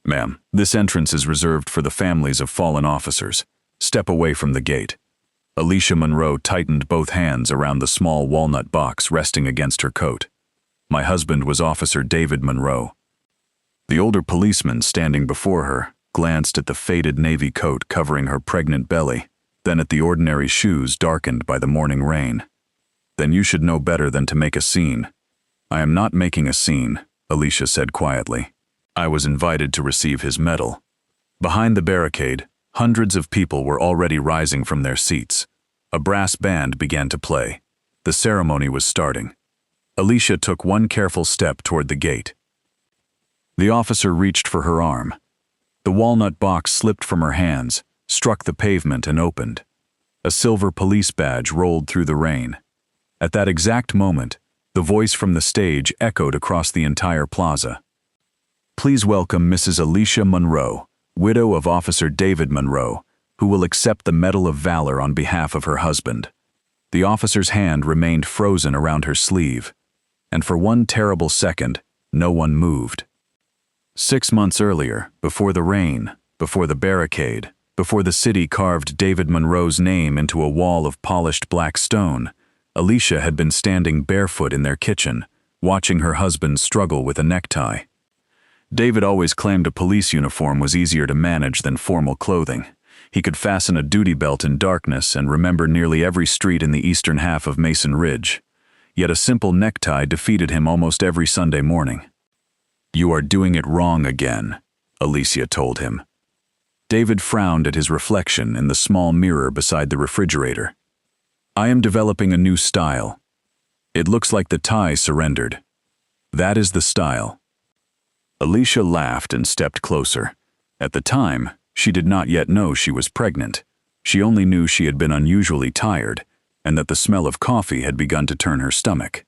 Ma'am, this entrance is reserved for the families of fallen officers. Step away from the gate. Alicia Monroe tightened both hands around the small walnut box resting against her coat. My husband was Officer David Monroe. The older policeman standing before her glanced at the faded navy coat covering her pregnant belly, then at the ordinary shoes darkened by the morning rain. Then you should know better than to make a scene. I am not making a scene, Alicia said quietly. I was invited to receive his medal. Behind the barricade, hundreds of people were already rising from their seats. A brass band began to play. The ceremony was starting. Alicia took one careful step toward the gate. The officer reached for her arm. The walnut box slipped from her hands, struck the pavement and opened. A silver police badge rolled through the rain. At that exact moment, the voice from the stage echoed across the entire plaza. Please welcome Mrs. Alicia Monroe, widow of Officer David Monroe, who will accept the Medal of Valor on behalf of her husband. The officer's hand remained frozen around her sleeve, and for one terrible second, no one moved. 6 months earlier, before the rain, before the barricade, before the city carved David Monroe's name into a wall of polished black stone, Alicia had been standing barefoot in their kitchen, watching her husband struggle with a necktie. David always claimed a police uniform was easier to manage than formal clothing. He could fasten a duty belt in darkness and remember nearly every street in the eastern half of Mason Ridge. Yet a simple necktie defeated him almost every Sunday morning. You are doing it wrong again, Alicia told him. David frowned at his reflection in the small mirror beside the refrigerator. I am developing a new style. It looks like the tie surrendered. That is the style. Alicia laughed and stepped closer. At the time, she did not yet know she was pregnant. She only knew she had been unusually tired, and that the smell of coffee had begun to turn her stomach.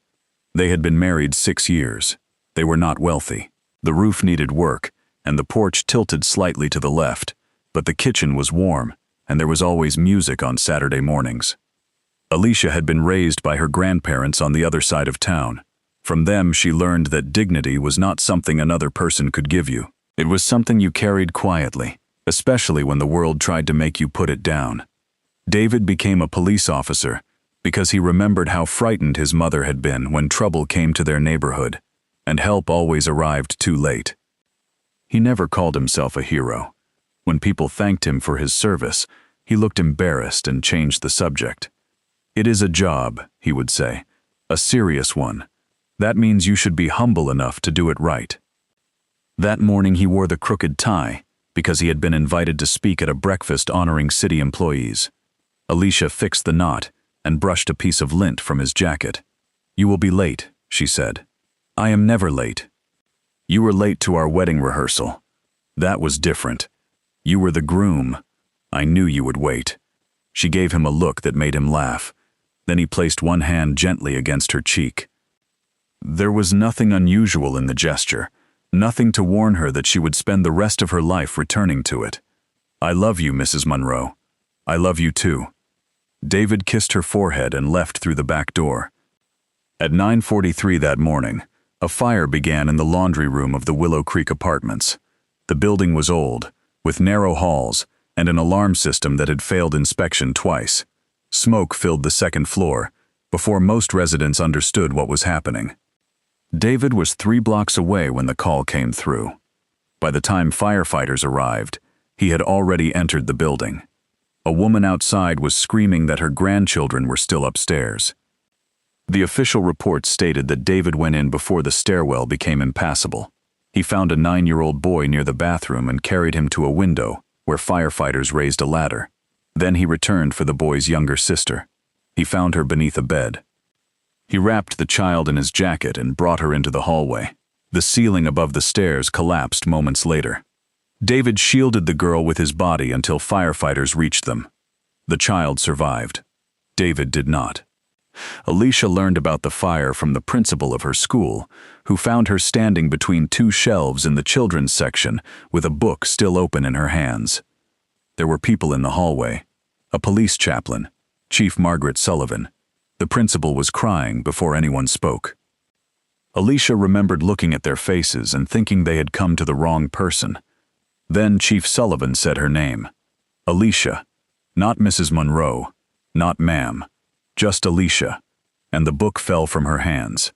They had been married 6 years. They were not wealthy. The roof needed work, and the porch tilted slightly to the left, but the kitchen was warm, and there was always music on Saturday mornings. Alicia had been raised by her grandparents on the other side of town. From them, she learned that dignity was not something another person could give you. It was something you carried quietly, especially when the world tried to make you put it down. David became a police officer because he remembered how frightened his mother had been when trouble came to their neighborhood, and help always arrived too late. He never called himself a hero. When people thanked him for his service, he looked embarrassed and changed the subject. It is a job, he would say, a serious one. That means you should be humble enough to do it right. That morning he wore the crooked tie because he had been invited to speak at a breakfast honoring city employees. Alicia fixed the knot and brushed a piece of lint from his jacket. You will be late, she said. I am never late. You were late to our wedding rehearsal. That was different. You were the groom. I knew you would wait. She gave him a look that made him laugh. Then he placed one hand gently against her cheek. There was nothing unusual in the gesture, nothing to warn her that she would spend the rest of her life returning to it. I love you, Mrs. Monroe. I love you too. David kissed her forehead and left through the back door. At 9:43 that morning, a fire began in the laundry room of the Willow Creek Apartments. The building was old, with narrow halls and an alarm system that had failed inspection twice. Smoke filled the second floor before most residents understood what was happening. David was 3 blocks away when the call came through. By the time firefighters arrived, he had already entered the building. A woman outside was screaming that her grandchildren were still upstairs. The official report stated that David went in before the stairwell became impassable. He found a 9-year-old boy near the bathroom and carried him to a window where firefighters raised a ladder. Then he returned for the boy's younger sister. He found her beneath a bed. He wrapped the child in his jacket and brought her into the hallway. The ceiling above the stairs collapsed moments later. David shielded the girl with his body until firefighters reached them. The child survived. David did not. Alicia learned about the fire from the principal of her school, who found her standing between 2 shelves in the children's section with a book still open in her hands. There were people in the hallway. A police chaplain, Chief Margaret Sullivan. The principal was crying before anyone spoke. Alicia remembered looking at their faces and thinking they had come to the wrong person. Then Chief Sullivan said her name. Alicia. Not Mrs. Monroe. Not ma'am. Just Alicia. And the book fell from her hands.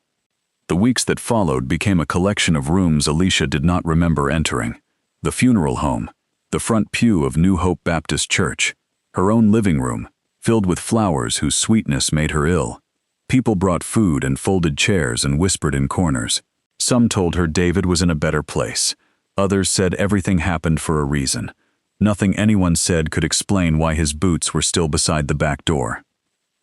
The weeks that followed became a collection of rooms Alicia did not remember entering. The funeral home, the front pew of New Hope Baptist Church, her own living room, filled with flowers whose sweetness made her ill. People brought food and folded chairs and whispered in corners. Some told her David was in a better place. Others said everything happened for a reason. Nothing anyone said could explain why his boots were still beside the back door.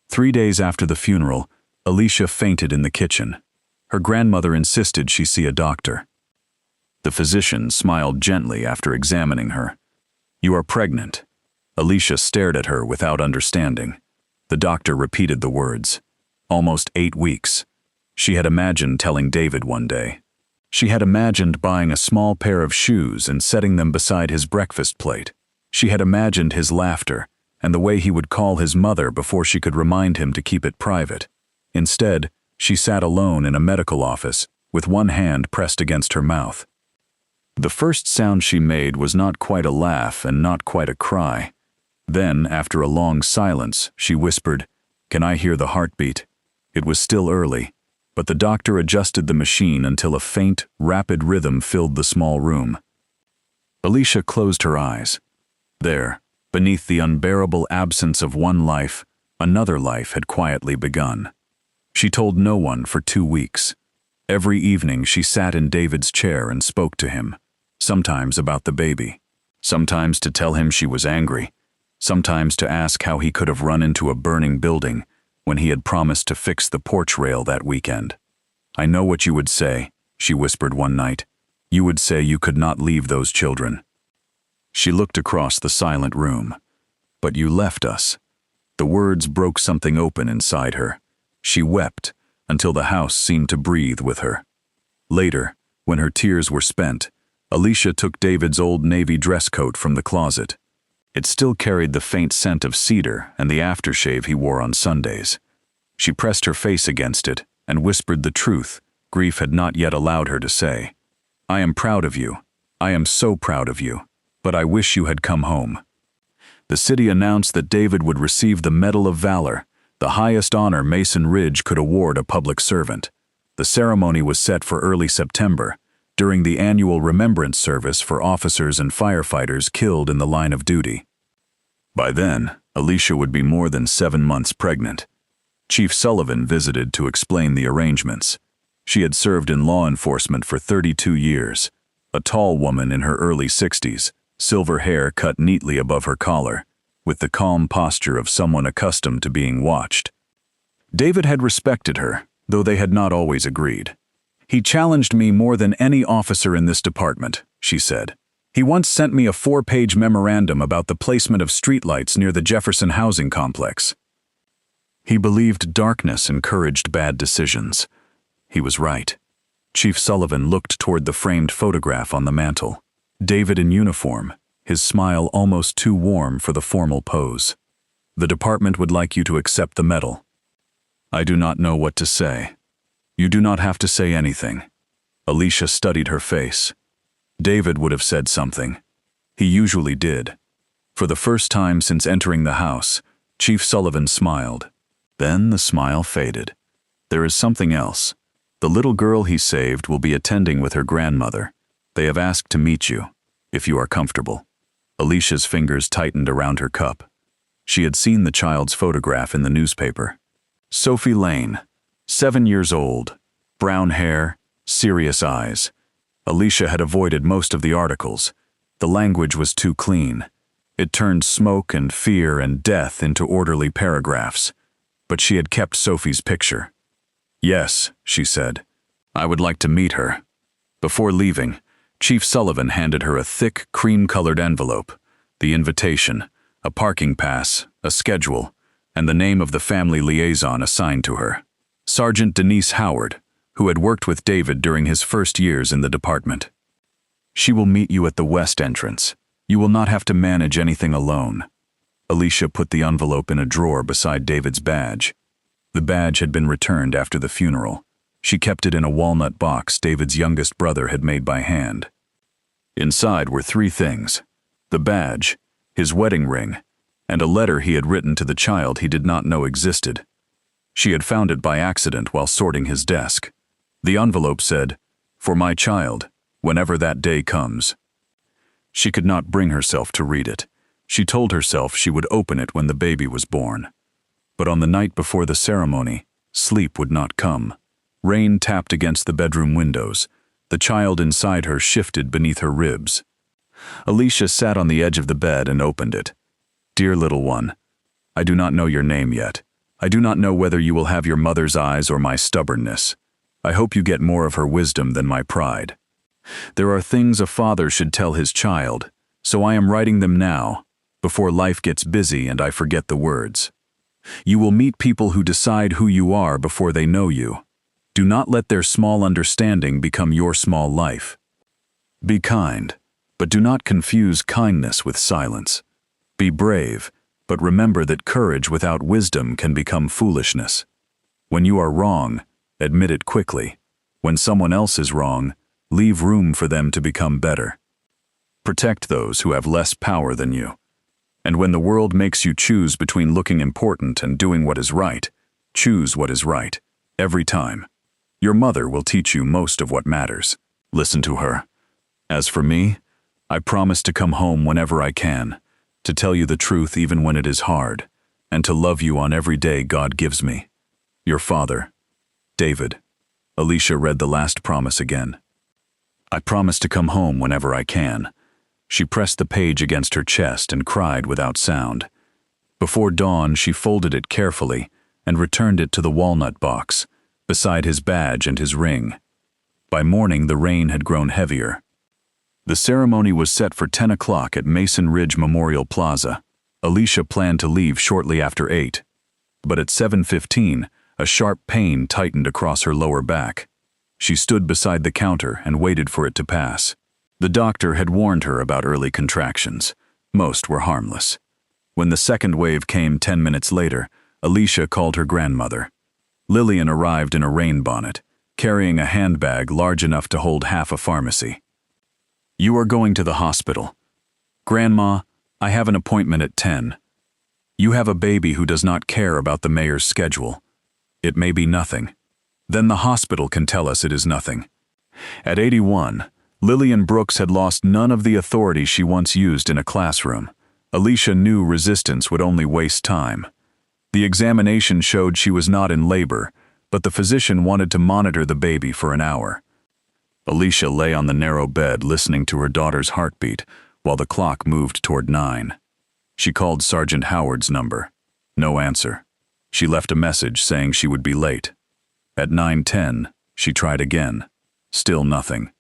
3 days after the funeral, Alicia fainted in the kitchen. Her grandmother insisted she see a doctor. The physician smiled gently after examining her. "You are pregnant." Alicia stared at her without understanding. The doctor repeated the words. Almost 8 weeks. She had imagined telling David one day. She had imagined buying a small pair of shoes and setting them beside his breakfast plate. She had imagined his laughter and the way he would call his mother before she could remind him to keep it private. Instead, she sat alone in a medical office with one hand pressed against her mouth. The first sound she made was not quite a laugh and not quite a cry. Then, after a long silence, she whispered, "Can I hear the heartbeat?" It was still early, but the doctor adjusted the machine until a faint, rapid rhythm filled the small room. Alicia closed her eyes. There, beneath the unbearable absence of one life, another life had quietly begun. She told no one for 2 weeks. Every evening she sat in David's chair and spoke to him, sometimes about the baby, sometimes to tell him she was angry, sometimes to ask how he could have run into a burning building when he had promised to fix the porch rail that weekend. "I know what you would say," she whispered one night. "You would say you could not leave those children." She looked across the silent room. "But you left us." The words broke something open inside her. She wept until the house seemed to breathe with her. Later, when her tears were spent, Alicia took David's old navy dress coat from the closet. It still carried the faint scent of cedar and the aftershave he wore on Sundays. She pressed her face against it and whispered the truth grief had not yet allowed her to say. "I am proud of you. I am so proud of you. But I wish you had come home." The city announced that David would receive the Medal of Valor, the highest honor Mason Ridge could award a public servant. The ceremony was set for early September, during the annual remembrance service for officers and firefighters killed in the line of duty. By then, Alicia would be more than 7 months pregnant. Chief Sullivan visited to explain the arrangements. She had served in law enforcement for 32 years, a tall woman in her early 60s, silver hair cut neatly above her collar, with the calm posture of someone accustomed to being watched. David had respected her, though they had not always agreed. "He challenged me more than any officer in this department," she said. "He once sent me a 4-page memorandum about the placement of streetlights near the Jefferson housing complex." He believed darkness encouraged bad decisions. He was right. Chief Sullivan looked toward the framed photograph on the mantel. David in uniform, his smile almost too warm for the formal pose. "The department would like you to accept the medal." "I do not know what to say." "You do not have to say anything." Alicia studied her face. David would have said something. He usually did. For the first time since entering the house, Chief Sullivan smiled. Then the smile faded. "There is something else. The little girl he saved will be attending with her grandmother. They have asked to meet you, if you are comfortable." Alicia's fingers tightened around her cup. She had seen the child's photograph in the newspaper. Sophie Lane, 7 years old, brown hair, serious eyes. Alicia had avoided most of the articles. The language was too clean. It turned smoke and fear and death into orderly paragraphs. But she had kept Sophie's picture. "Yes," she said. "I would like to meet her." Before leaving, Chief Sullivan handed her a thick, cream-colored envelope, the invitation, a parking pass, a schedule, and the name of the family liaison assigned to her. Sergeant Denise Howard, who had worked with David during his first years in the department. "She will meet you at the west entrance. You will not have to manage anything alone." Alicia put the envelope in a drawer beside David's badge. The badge had been returned after the funeral. She kept it in a walnut box David's youngest brother had made by hand. Inside were three things: the badge, his wedding ring, and a letter he had written to the child he did not know existed. She had found it by accident while sorting his desk. The envelope said, "For my child, whenever that day comes." She could not bring herself to read it. She told herself she would open it when the baby was born. But on the night before the ceremony, sleep would not come. Rain tapped against the bedroom windows. The child inside her shifted beneath her ribs. Alicia sat on the edge of the bed and opened it. "Dear little one, I do not know your name yet. I do not know whether you will have your mother's eyes or my stubbornness. I hope you get more of her wisdom than my pride. There are things a father should tell his child, so I am writing them now, before life gets busy and I forget the words. You will meet people who decide who you are before they know you. Do not let their small understanding become your small life. Be kind, but do not confuse kindness with silence. Be brave, but remember that courage without wisdom can become foolishness. When you are wrong, admit it quickly. When someone else is wrong, leave room for them to become better. Protect those who have less power than you. And when the world makes you choose between looking important and doing what is right, choose what is right, every time. Your mother will teach you most of what matters. Listen to her. As for me, I promise to come home whenever I can, to tell you the truth even when it is hard, and to love you on every day God gives me. Your father, David." Alicia read the last promise again. "I promise to come home whenever I can." She pressed the page against her chest and cried without sound. Before dawn, she folded it carefully and returned it to the walnut box, beside his badge and his ring. By morning, the rain had grown heavier. The ceremony was set for 10 o'clock at Mason Ridge Memorial Plaza. Alicia planned to leave shortly after 8. But at 7:15, a sharp pain tightened across her lower back. She stood beside the counter and waited for it to pass. The doctor had warned her about early contractions. Most were harmless. When the second wave came 10 minutes later, Alicia called her grandmother. Lillian arrived in a rain bonnet, carrying a handbag large enough to hold half a pharmacy. "You are going to the hospital. Grandma, I have an appointment at 10. You have a baby who does not care about the mayor's schedule. It may be nothing. Then the hospital can tell us it is nothing." At 81, Lillian Brooks had lost none of the authority she once used in a classroom. Alicia knew resistance would only waste time. The examination showed she was not in labor, but the physician wanted to monitor the baby for an hour. Alicia lay on the narrow bed listening to her daughter's heartbeat while the clock moved toward 9. She called Sergeant Howard's number. No answer. She left a message saying she would be late. At 9:10, she tried again. Still nothing.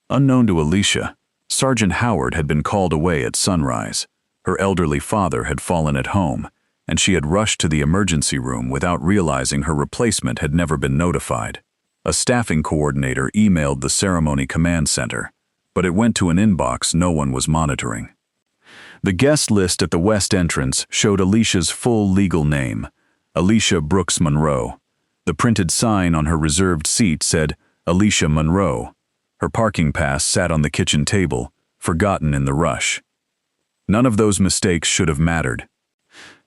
Unknown to Alicia, Sergeant Howard had been called away at sunrise. Her elderly father had fallen at home, and she had rushed to the emergency room without realizing her replacement had never been notified. A staffing coordinator emailed the ceremony command center, but it went to an inbox no one was monitoring. The guest list at the west entrance showed Alicia's full legal name, Alicia Brooks Monroe. The printed sign on her reserved seat said, Alicia Monroe. Her parking pass sat on the kitchen table, forgotten in the rush. None of those mistakes should have mattered.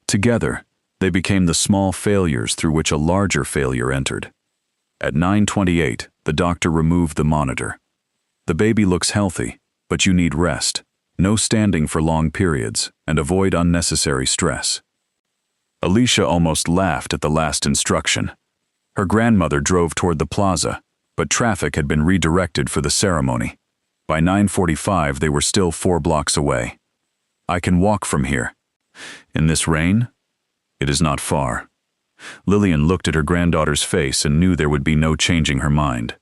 Together, they became the small failures through which a larger failure entered. At 9:28, the doctor removed the monitor. "The baby looks healthy, but you need rest. No standing for long periods, and avoid unnecessary stress." Alicia almost laughed at the last instruction. Her grandmother drove toward the plaza, but traffic had been redirected for the ceremony. By 9:45, they were still 4 blocks away. "I can walk from here." "In this rain?" "It is not far." Lillian looked at her granddaughter's face and knew there would be no changing her mind.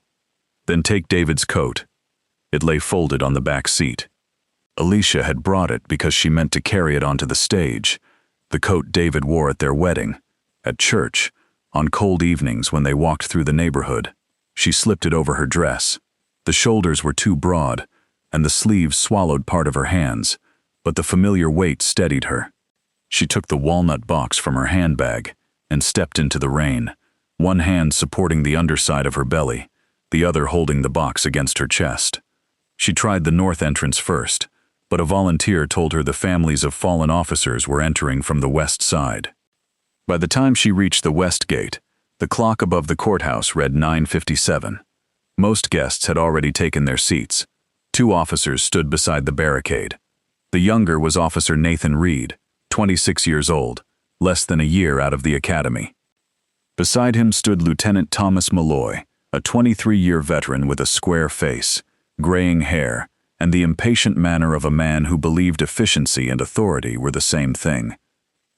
"Then take David's coat." It lay folded on the back seat. Alicia had brought it because she meant to carry it onto the stage, the coat David wore at their wedding, at church, on cold evenings when they walked through the neighborhood. She slipped it over her dress. The shoulders were too broad, and the sleeves swallowed part of her hands, but the familiar weight steadied her. She took the walnut box from her handbag and stepped into the rain, one hand supporting the underside of her belly, the other holding the box against her chest. She tried the north entrance first, but a volunteer told her the families of fallen officers were entering from the west side. By the time she reached the west gate, the clock above the courthouse read 9:57. Most guests had already taken their seats. 2 officers stood beside the barricade. The younger was Officer Nathan Reed, 26 years old, less than a year out of the academy. Beside him stood Lieutenant Thomas Malloy, a 23-year veteran with a square face, graying hair, and the impatient manner of a man who believed efficiency and authority were the same thing.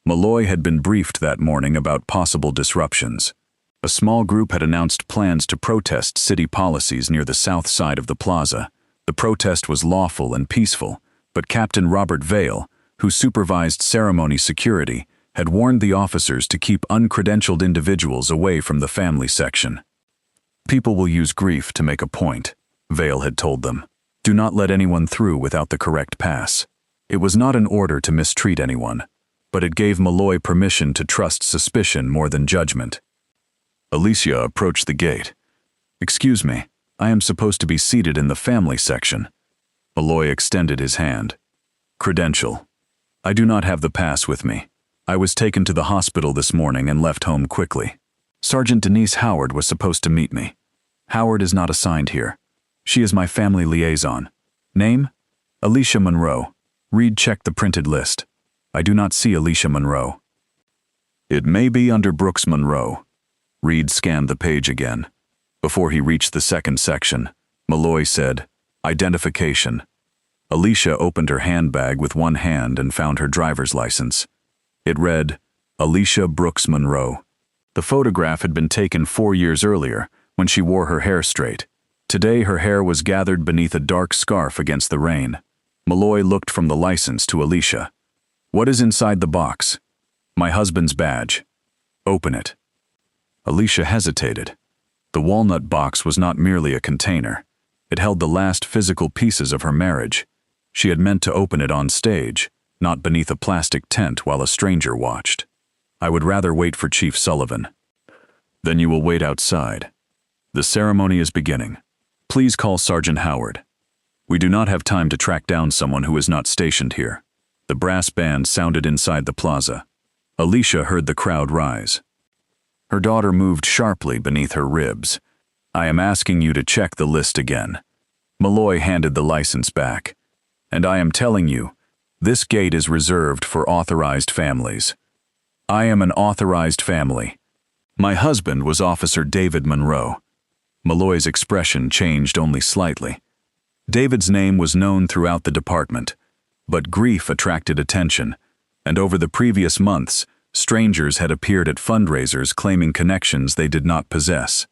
Malloy had been briefed that morning about possible disruptions. A small group had announced plans to protest city policies near the south side of the plaza. The protest was lawful and peaceful, but Captain Robert Vale, who supervised ceremony security, had warned the officers to keep uncredentialed individuals away from the family section. People will use grief to make a point, Vale had told them. Do not let anyone through without the correct pass. It was not an order to mistreat anyone, but it gave Malloy permission to trust suspicion more than judgment. Alicia approached the gate. "Excuse me, I am supposed to be seated in the family section." Malloy extended his hand. "Credential. I do not have the pass with me. I was taken to the hospital this morning and left home quickly. Sergeant Denise Howard was supposed to meet me. Howard is not assigned here. She is my family liaison. Name? Alicia Monroe. Reed checked the printed list. I do not see Alicia Monroe." "It may be under Brooks Monroe." Reed scanned the page again. Before he reached the second section, Malloy said, "Identification." Alicia opened her handbag with one hand and found her driver's license. It read, Alicia Brooks Monroe. The photograph had been taken 4 years earlier, when she wore her hair straight. Today her hair was gathered beneath a dark scarf against the rain. Malloy looked from the license to Alicia. "What is inside the box?" "My husband's badge." "Open it." Alicia hesitated. The walnut box was not merely a container. It held the last physical pieces of her marriage. She had meant to open it on stage, not beneath a plastic tent while a stranger watched. "I would rather wait for Chief Sullivan." "Then you will wait outside. The ceremony is beginning. Please call Sergeant Howard. We do not have time to track down someone who is not stationed here." The brass band sounded inside the plaza. Alicia heard the crowd rise. Her daughter moved sharply beneath her ribs. "I am asking you to check the list again." Malloy handed the license back. "And I am telling you, this gate is reserved for authorized families. I am an authorized family. My husband was Officer David Monroe." Malloy's expression changed only slightly. David's name was known throughout the department, but grief attracted attention, and over the previous months, strangers had appeared at fundraisers claiming connections they did not possess.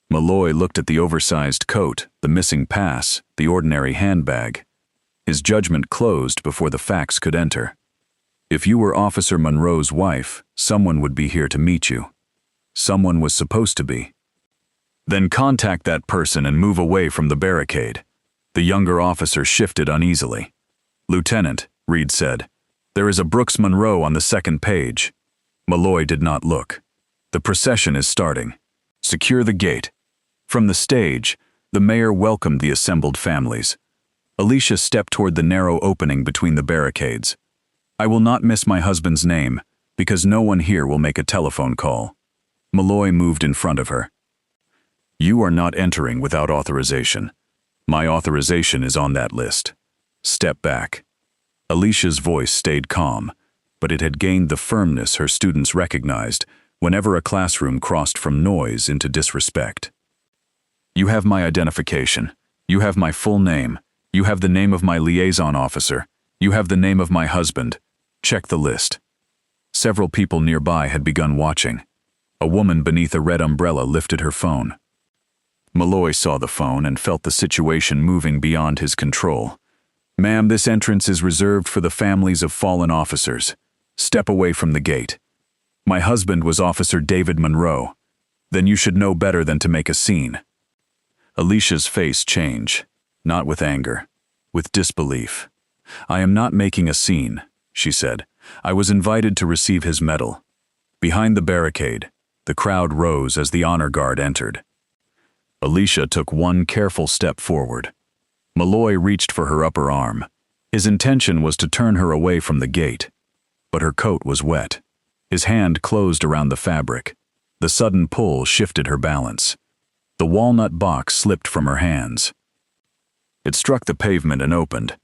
Malloy looked at the oversized coat, the missing pass, the ordinary handbag. His judgment closed before the facts could enter. If you were Officer Monroe's wife, someone would be here to meet you. Someone was supposed to be. Then contact that person and move away from the barricade. The younger officer shifted uneasily. "Lieutenant," Reed said, "there is a Brooks Monroe on the second page." Malloy did not look. "The procession is starting. Secure the gate." From the stage, the mayor welcomed the assembled families. Alicia stepped toward the narrow opening between the barricades. "I will not miss my husband's name, because no one here will make a telephone call." Malloy moved in front of her. "You are not entering without authorization. My authorization is on that list. Step back." Alicia's voice stayed calm, but it had gained the firmness her students recognized whenever a classroom crossed from noise into disrespect. "You have my identification. You have my full name. You have the name of my liaison officer. You have the name of my husband. Check the list." Several people nearby had begun watching. A woman beneath a red umbrella lifted her phone. Malloy saw the phone and felt the situation moving beyond his control. "Ma'am, this entrance is reserved for the families of fallen officers. Step away from the gate. My husband was Officer David Monroe. Then you should know better than to make a scene." Alicia's face changed, not with anger, with disbelief. "I am not making a scene," she said. "I was invited to receive his medal." Behind the barricade, the crowd rose as the honor guard entered. Alicia took one careful step forward. Malloy reached for her upper arm. His intention was to turn her away from the gate. But her coat was wet. His hand closed around the fabric. The sudden pull shifted her balance. The walnut box slipped from her hands. It struck the pavement and opened.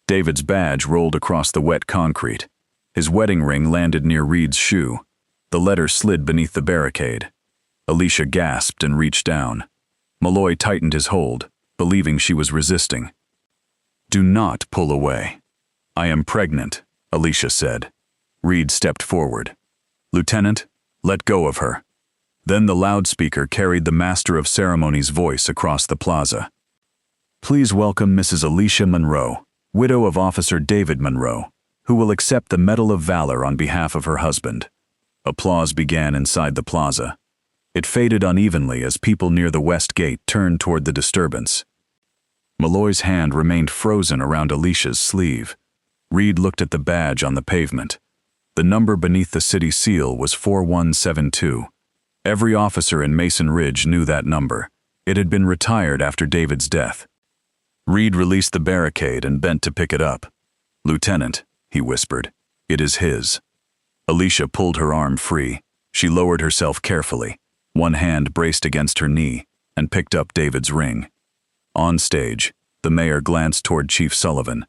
David's badge rolled across the wet concrete. His wedding ring landed near Reed's shoe. The letter slid beneath the barricade. Alicia gasped and reached down. Malloy tightened his hold, believing she was resisting. "Do not pull away." "I am pregnant," Alicia said. Reed stepped forward. "Lieutenant, let go of her." Then the loudspeaker carried the Master of Ceremonies' voice across the plaza. "Please welcome Mrs. Alicia Monroe, widow of Officer David Monroe, who will accept the Medal of Valor on behalf of her husband." Applause began inside the plaza. It faded unevenly as people near the west gate turned toward the disturbance. Malloy's hand remained frozen around Alicia's sleeve. Reed looked at the badge on the pavement. The number beneath the city seal was 4172. Every officer in Mason Ridge knew that number. It had been retired after David's death. Reed released the barricade and bent to pick it up. "Lieutenant," he whispered, "it is his." Alicia pulled her arm free. She lowered herself carefully. One hand braced against her knee and picked up David's ring. On stage, the mayor glanced toward Chief Sullivan.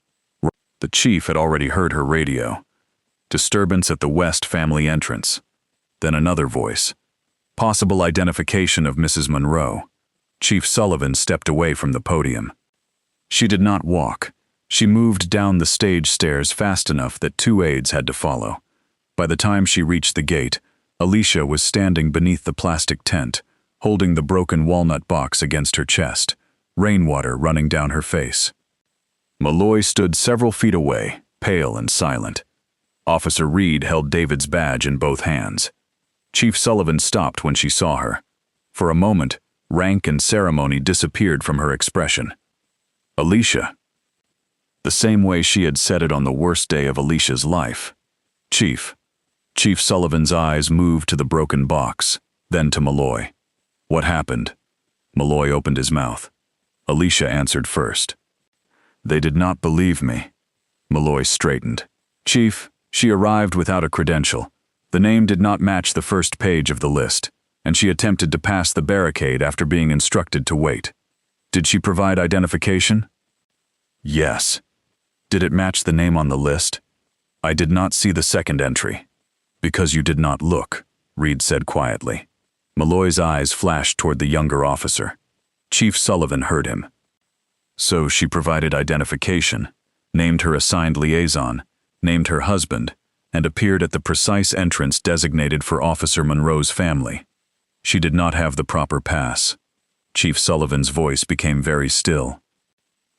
The chief had already heard her radio. "Disturbance at the West family entrance." Then another voice. "Possible identification of Mrs. Monroe." Chief Sullivan stepped away from the podium. She did not walk. She moved down the stage stairs fast enough that two aides had to follow. By the time she reached the gate, Alicia was standing beneath the plastic tent, holding the broken walnut box against her chest, rainwater running down her face. Malloy stood several feet away, pale and silent. Officer Reed held David's badge in both hands. Chief Sullivan stopped when she saw her. For a moment, rank and ceremony disappeared from her expression. "Alicia." The same way she had said it on the worst day of Alicia's life. "Chief." Chief Sullivan's eyes moved to the broken box, then to Malloy. "What happened?" Malloy opened his mouth. Alicia answered first. "They did not believe me." Malloy straightened. "Chief, she arrived without a credential. The name did not match the first page of the list, and she attempted to pass the barricade after being instructed to wait. Did she provide identification?" "Yes." "Did it match the name on the list?" "I did not see the second entry." "Because you did not look," Reed said quietly. Malloy's eyes flashed toward the younger officer. Chief Sullivan heard him. "So she provided identification, named her assigned liaison, named her husband, and appeared at the precise entrance designated for Officer Monroe's family. She did not have the proper pass." Chief Sullivan's voice became very still.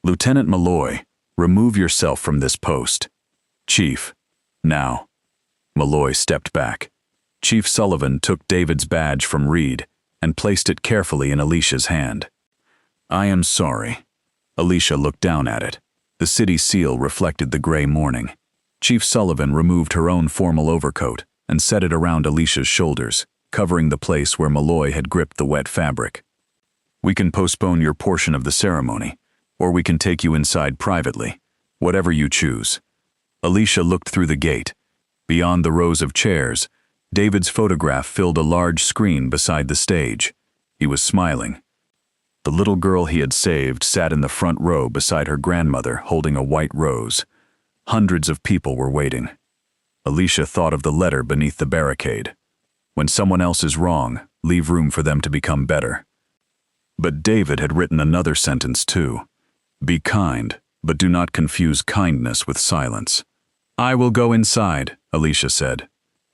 "Lieutenant Malloy, remove yourself from this post." "Chief, now." Malloy stepped back. Chief Sullivan took David's badge from Reed and placed it carefully in Alicia's hand. "I am sorry." Alicia looked down at it. The city seal reflected the gray morning. Chief Sullivan removed her own formal overcoat and set it around Alicia's shoulders, covering the place where Malloy had gripped the wet fabric. "We can postpone your portion of the ceremony, or we can take you inside privately, whatever you choose." Alicia looked through the gate. Beyond the rows of chairs, David's photograph filled a large screen beside the stage. He was smiling. The little girl he had saved sat in the front row beside her grandmother holding a white rose. Hundreds of people were waiting. Alicia thought of the letter beneath the barricade. When someone else is wrong, leave room for them to become better. But David had written another sentence too. "Be kind, but do not confuse kindness with silence." "I will go inside," Alicia said.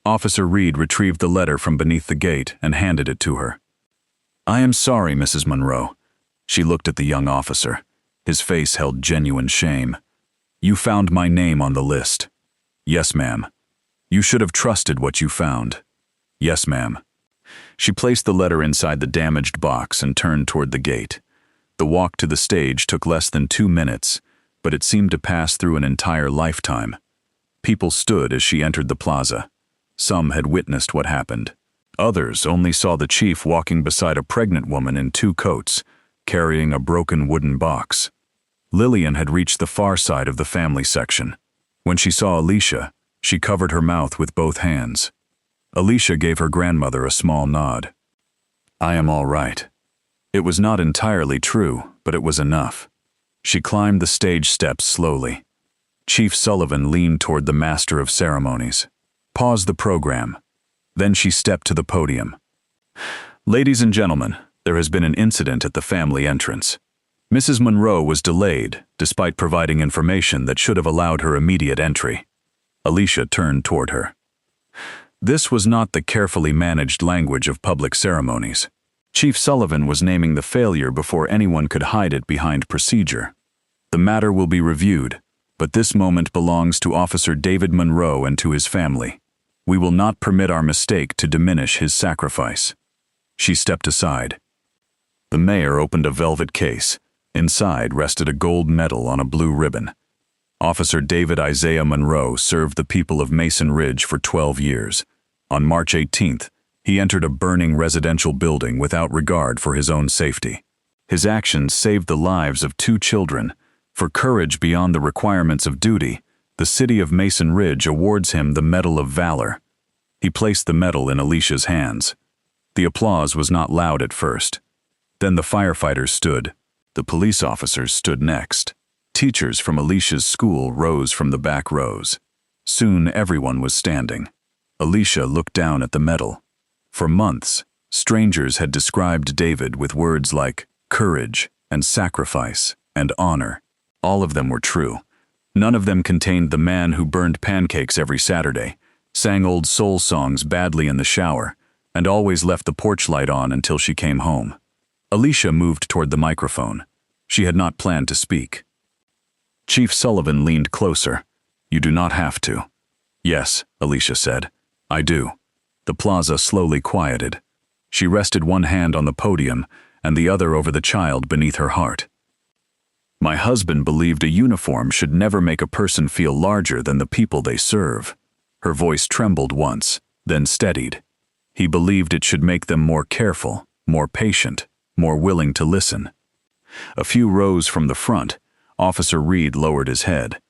Officer Reed retrieved the letter from beneath the gate and handed it to her. "I am sorry, Mrs. Monroe." She looked at the young officer. His face held genuine shame. "You found my name on the list." "Yes, ma'am." "You should have trusted what you found." "Yes, ma'am." She placed the letter inside the damaged box and turned toward the gate. The walk to the stage took less than 2 minutes, but it seemed to pass through an entire lifetime. People stood as she entered the plaza. Some had witnessed what happened. Others only saw the chief walking beside a pregnant woman in 2 coats, carrying a broken wooden box. Lillian had reached the far side of the family section. When she saw Alicia, she covered her mouth with both hands. Alicia gave her grandmother a small nod. "I am all right." It was not entirely true, but it was enough. She climbed the stage steps slowly. Chief Sullivan leaned toward the master of ceremonies. Paused the program. Then she stepped to the podium. "Ladies and gentlemen, there has been an incident at the family entrance. Mrs. Monroe was delayed, despite providing information that should have allowed her immediate entry." Alicia turned toward her. This was not the carefully managed language of public ceremonies. Chief Sullivan was naming the failure before anyone could hide it behind procedure. "The matter will be reviewed, but this moment belongs to Officer David Monroe and to his family. We will not permit our mistake to diminish his sacrifice." She stepped aside. The mayor opened a velvet case. Inside rested a gold medal on a blue ribbon. Officer David Isaiah Monroe served the people of Mason Ridge for 12 years. On March 18th, he entered a burning residential building without regard for his own safety. His actions saved the lives of 2 children. For courage beyond the requirements of duty, the city of Mason Ridge awards him the Medal of Valor. He placed the medal in Alicia's hands. The applause was not loud at first. Then the firefighters stood. The police officers stood next. Teachers from Alicia's school rose from the back rows. Soon everyone was standing. Alicia looked down at the medal. For months, strangers had described David with words like courage and sacrifice and honor. All of them were true. None of them contained the man who burned pancakes every Saturday, sang old soul songs badly in the shower, and always left the porch light on until she came home. Alicia moved toward the microphone. She had not planned to speak. Chief Sullivan leaned closer. "You do not have to." "Yes," Alicia said. "I do." The plaza slowly quieted. She rested one hand on the podium and the other over the child beneath her heart. "My husband believed a uniform should never make a person feel larger than the people they serve." Her voice trembled once, then steadied. "He believed it should make them more careful, more patient, more willing to listen." A few rows from the front, Officer Reed lowered his head.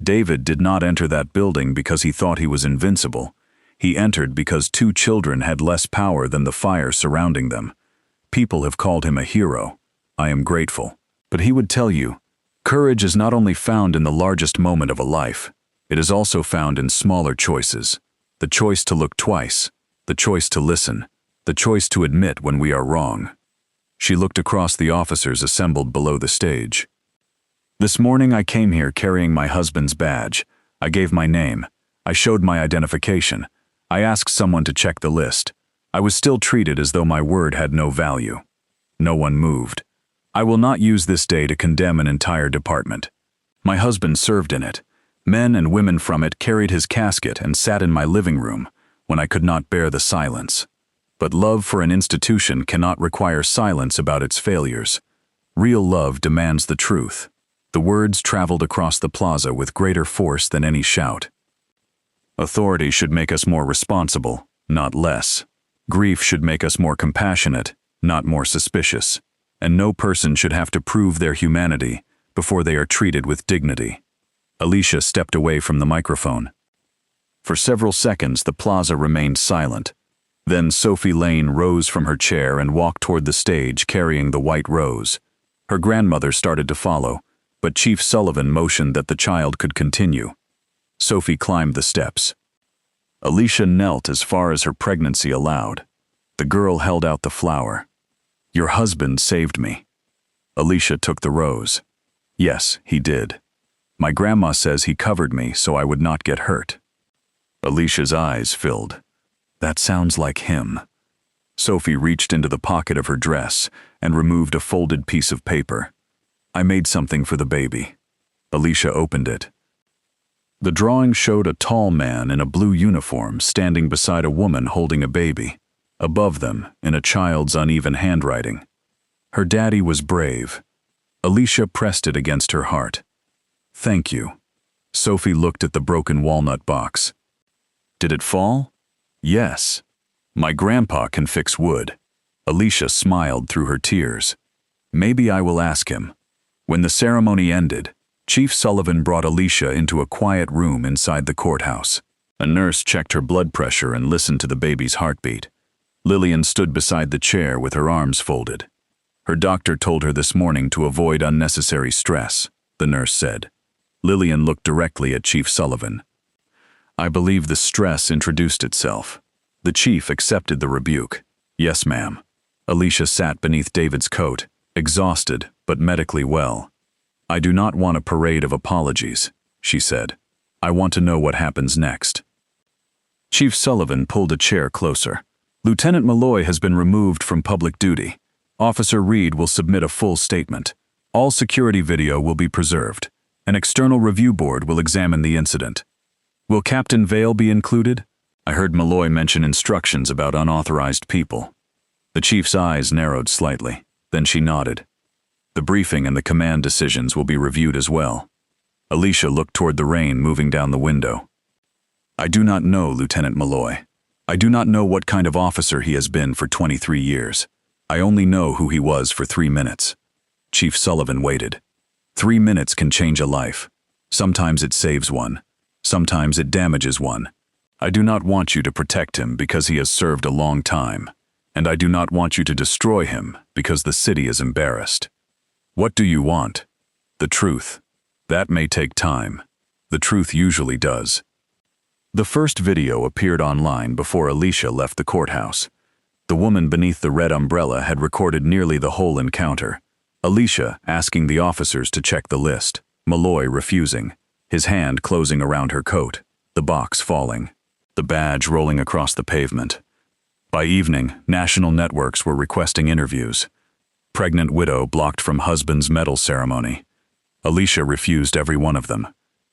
David did not enter that building because he thought he was invincible. He entered because 2 children had less power than the fire surrounding them. People have called him a hero. I am grateful. But he would tell you, courage is not only found in the largest moment of a life, it is also found in smaller choices. The choice to look twice, the choice to listen, the choice to admit when we are wrong. She looked across the officers assembled below the stage. "This morning I came here carrying my husband's badge. I gave my name. I showed my identification. I asked someone to check the list. I was still treated as though my word had no value. No one moved. I will not use this day to condemn an entire department. My husband served in it. Men and women from it carried his casket and sat in my living room when I could not bear the silence. But love for an institution cannot require silence about its failures. Real love demands the truth." The words traveled across the plaza with greater force than any shout. "Authority should make us more responsible, not less. Grief should make us more compassionate, not more suspicious. And no person should have to prove their humanity before they are treated with dignity." Alicia stepped away from the microphone. For several seconds, the plaza remained silent. Then Sophie Lane rose from her chair and walked toward the stage carrying the white rose. Her grandmother started to follow, but Chief Sullivan motioned that the child could continue. Sophie climbed the steps. Alicia knelt as far as her pregnancy allowed. The girl held out the flower. "Your husband saved me." Alicia took the rose. "Yes, he did. My grandma says he covered me so I would not get hurt." Alicia's eyes filled. "That sounds like him." Sophie reached into the pocket of her dress and removed a folded piece of paper. "I made something for the baby." Alicia opened it. The drawing showed a tall man in a blue uniform standing beside a woman holding a baby. Above them, in a child's uneven handwriting. Her daddy was brave. Alicia pressed it against her heart. "Thank you." Sophie looked at the broken walnut box. "Did it fall?" "Yes. My grandpa can fix wood." Alicia smiled through her tears. "Maybe I will ask him." When the ceremony ended, Chief Sullivan brought Alicia into a quiet room inside the courthouse. A nurse checked her blood pressure and listened to the baby's heartbeat. Lillian stood beside the chair with her arms folded. Her doctor told her this morning to avoid unnecessary stress, the nurse said. Lillian looked directly at Chief Sullivan. I believe the stress introduced itself. The chief accepted the rebuke. Yes, ma'am. Alicia sat beneath David's coat, exhausted but medically well. I do not want a parade of apologies, she said. I want to know what happens next. Chief Sullivan pulled a chair closer. Lieutenant Malloy has been removed from public duty. Officer Reed will submit a full statement. All security video will be preserved. An external review board will examine the incident. Will Captain Vale be included? I heard Malloy mention instructions about unauthorized people. The chief's eyes narrowed slightly. Then she nodded. The briefing and the command decisions will be reviewed as well. Alicia looked toward the rain moving down the window. I do not know Lieutenant Malloy. I do not know what kind of officer he has been for 23 years. I only know who he was for 3 minutes. Chief Sullivan waited. 3 minutes can change a life. Sometimes it saves one. Sometimes it damages one. I do not want you to protect him because he has served a long time. And I do not want you to destroy him because the city is embarrassed. What do you want? The truth. That may take time. The truth usually does. The first video appeared online before Alicia left the courthouse. The woman beneath the red umbrella had recorded nearly the whole encounter. Alicia asking the officers to check the list, Malloy refusing, his hand closing around her coat, the box falling, the badge rolling across the pavement. By evening, national networks were requesting interviews. Pregnant widow blocked from husband's medal ceremony. Alicia refused every one of them.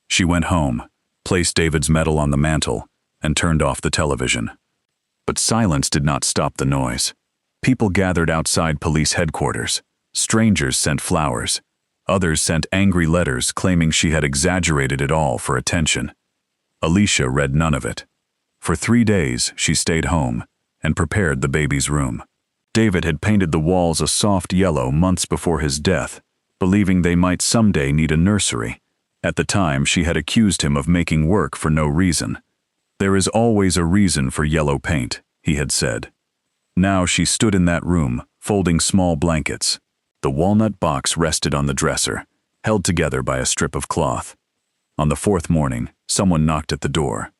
She went home, placed David's medal on the mantel, and turned off the television. But silence did not stop the noise. People gathered outside police headquarters. Strangers sent flowers. Others sent angry letters claiming she had exaggerated it all for attention. Alicia read none of it. For 3 days, she stayed home and prepared the baby's room. David had painted the walls a soft yellow months before his death, believing they might someday need a nursery. At the time, she had accused him of making work for no reason. There is always a reason for yellow paint, he had said. Now she stood in that room, folding small blankets. The walnut box rested on the dresser, held together by a strip of cloth. On the 4th morning, someone knocked at the door.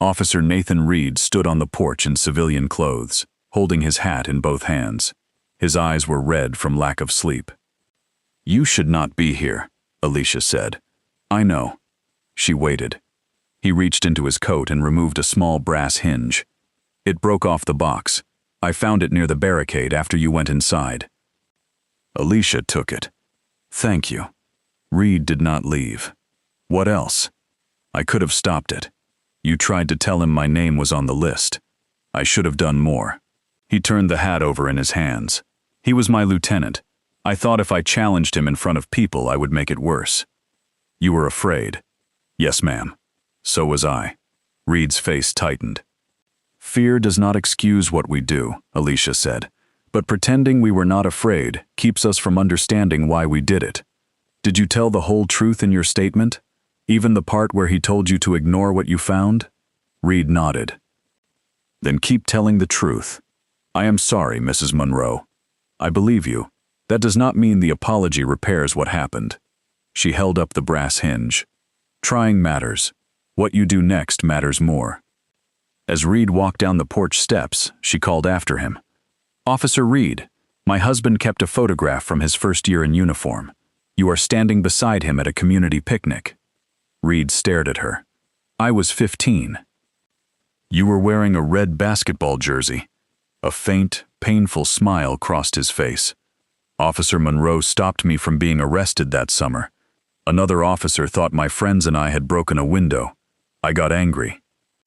Officer Nathan Reed stood on the porch in civilian clothes, holding his hat in both hands. His eyes were red from lack of sleep. You should not be here, Alicia said. I know. She waited. He reached into his coat and removed a small brass hinge. It broke off the box. I found it near the barricade after you went inside. Alicia took it. Thank you. Reed did not leave. What else? I could have stopped it. You tried to tell him my name was on the list. I should have done more. He turned the hat over in his hands. He was my lieutenant. I thought if I challenged him in front of people, I would make it worse. You were afraid. Yes, ma'am. So was I. Reed's face tightened. Fear does not excuse what we do, Alicia said, but pretending we were not afraid keeps us from understanding why we did it. Did you tell the whole truth in your statement? Even the part where he told you to ignore what you found? Reed nodded. Then keep telling the truth. I am sorry, Mrs. Monroe. I believe you. That does not mean the apology repairs what happened. She held up the brass hinge. Trying matters. What you do next matters more. As Reed walked down the porch steps, she called after him. Officer Reed, my husband kept a photograph from his first year in uniform. You are standing beside him at a community picnic. Reed stared at her. I was 15. You were wearing a red basketball jersey. A faint, painful smile crossed his face. Officer Monroe stopped me from being arrested that summer. Another officer thought my friends and I had broken a window. I got angry.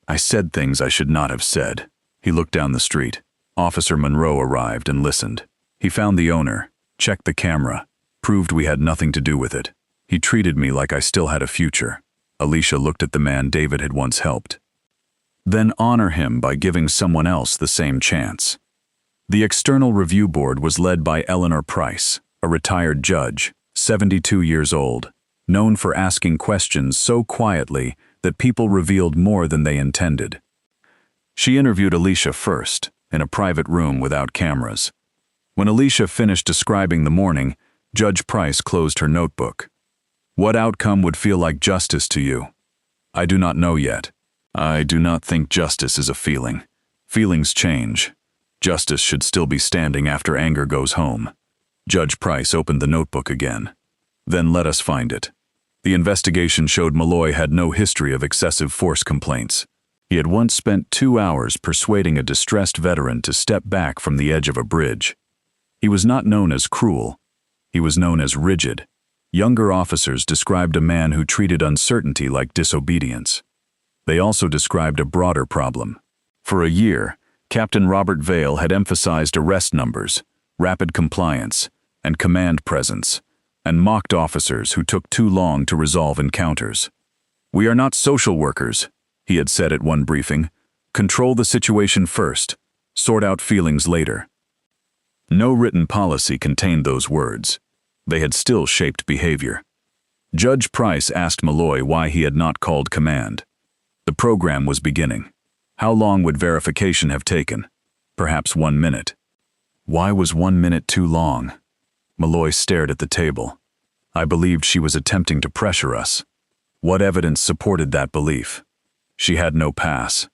I said things I should not have said. He looked down the street. Officer Monroe arrived and listened. He found the owner, checked the camera, proved we had nothing to do with it. He treated me like I still had a future. Alicia looked at the man David had once helped. Then honor him by giving someone else the same chance. The external review board was led by Eleanor Price, a retired judge, 72 years old, known for asking questions so quietly that people revealed more than they intended. She interviewed Alicia first, in a private room without cameras. When Alicia finished describing the morning, Judge Price closed her notebook. "What outcome would feel like justice to you?" "I do not know yet. I do not think justice is a feeling. Feelings change. Justice should still be standing after anger goes home." Judge Price opened the notebook again. "Then let us find it." The investigation showed Malloy had no history of excessive force complaints. He had once spent 2 hours persuading a distressed veteran to step back from the edge of a bridge. He was not known as cruel. He was known as rigid. Younger officers described a man who treated uncertainty like disobedience. They also described a broader problem. For a year, Captain Robert Vale had emphasized arrest numbers, rapid compliance, and command presence, and mocked officers who took too long to resolve encounters. "We are not social workers," he had said at one briefing. "Control the situation first, sort out feelings later." No written policy contained those words. They had still shaped behavior. Judge Price asked Malloy why he had not called command. The program was beginning. How long would verification have taken? Perhaps 1 minute. Why was 1 minute too long? Malloy stared at the table. I believed she was attempting to pressure us. What evidence supported that belief? She had no pass.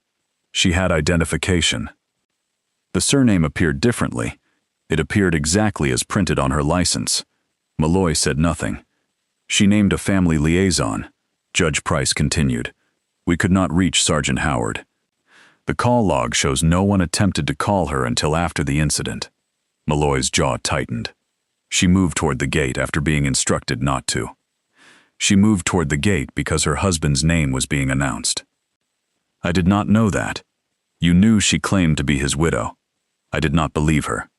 She had identification. The surname appeared differently. It appeared exactly as printed on her license. Malloy said nothing. "She named a family liaison," Judge Price continued. "We could not reach Sergeant Howard. The call log shows no one attempted to call her until after the incident." Malloy's jaw tightened. She moved toward the gate after being instructed not to. She moved toward the gate because her husband's name was being announced. "I did not know that. You knew she claimed to be his widow." I did not believe her.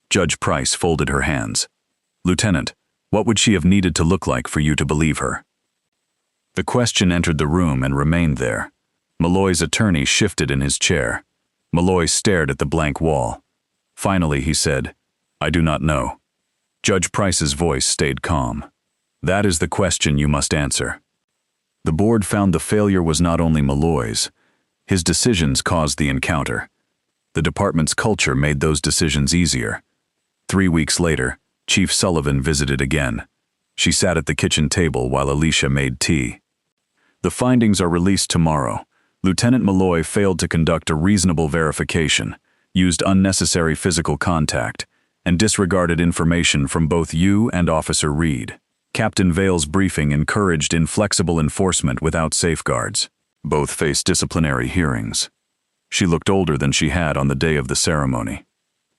Judge Price folded her hands. "Lieutenant, what would she have needed to look like for you to believe her?" The question entered the room and remained there. Malloy's attorney shifted in his chair. Malloy stared at the blank wall. Finally, he said, "I do not know." Judge Price's voice stayed calm. "That is the question you must answer." The board found the failure was not only Malloy's. His decisions caused the encounter. The department's culture made those decisions easier. 3 weeks later, Chief Sullivan visited again. She sat at the kitchen table while Alicia made tea. "The findings are released tomorrow. Lieutenant Malloy failed to conduct a reasonable verification, used unnecessary physical contact, and disregarded information from both you and Officer Reed. Captain Vale's briefing encouraged inflexible enforcement without safeguards. Both faced disciplinary hearings." She looked older than she had on the day of the ceremony.